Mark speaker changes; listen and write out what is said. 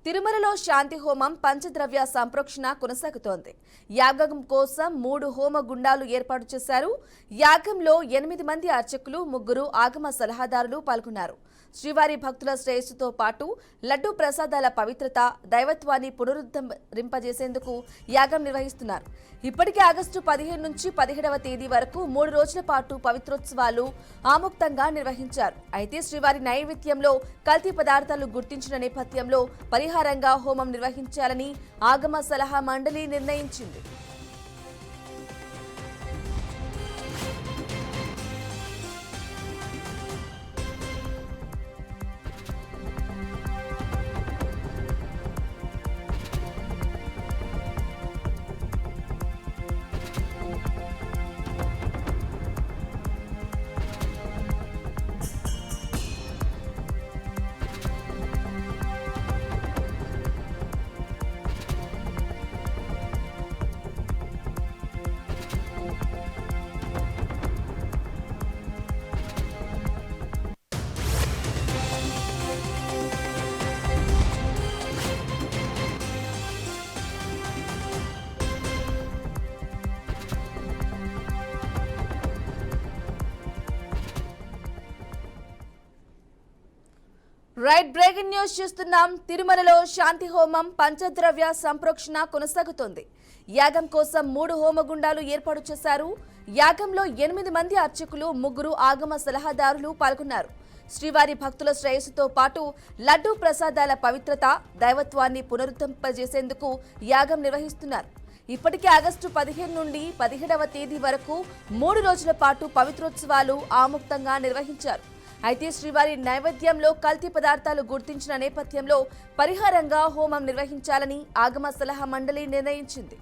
Speaker 1: తిరుమలలో శాంతి హోమం పంచద్రవ్య సంప్రోక్షణ కొనసాగుతోంది. యాగం కోసం 3 హోమ గుండాలు ఏర్పాటు చేశారు. యాగంలో 8 మంది అర్చకులు, 3 ఆగమ సలహాదారులు పాల్గొన్నారు. శ్రీవారి భక్తుల శ్రేయస్సుతో పాటు లడ్డూ ప్రసాదాల పవిత్రత, దైవత్వాన్ని పునరుద్ధరింపజేసేందుకు యాగం నిర్వహిస్తున్నారు. ఇప్పటికే ఆగస్టు 15 నుంచి 17వ తేదీ వరకు 3 రోజుల పాటు పవిత్రోత్సవాలు ఆముక్తంగా నిర్వహించారు. అయితే శ్రీవారి నైవేద్యంలో కల్తీ పదార్థాలు గుర్తించిన నేపథ్యంలో పరిహారంగా హోమం నిర్వహించాలని ఆగమ సలహా మండలి నిర్ణయించింది. బ్రేకింగ్ న్యూస్ చూస్తున్నాం. తిరుమలలో శాంతి హోమం పంచద్రవ్య సంప్రోక్షణ కొనసాగుతోంది. యాగం కోసం 3 హోమగుండాలు ఏర్పాటు చేశారు. యాగంలో 8 మంది అర్చకులు, 3 ఆగమ సలహాదారులు పాల్గొన్నారు. శ్రీవారి భక్తుల శ్రేయస్సుతో పాటు లడ్డూ ప్రసాదాల పవిత్రత, దైవత్వాన్ని పునరుద్ధరింపజేసేందుకు యాగం నిర్వహిస్తున్నారు. ఇప్పటికే ఆగస్టు 15 నుండి 17వ తేదీ వరకు 3 రోజుల పాటు పవిత్రోత్సవాలు ఆముక్తంగా నిర్వహించారు. అయితే శ్రీవారి నైవేద్యంలో కల్తీ పదార్థాలు గుర్తించిన నేపథ్యంలో పరిహారంగా హోమం నిర్వహించాలని ఆగమ సలహా మండలి నిర్ణయించింది.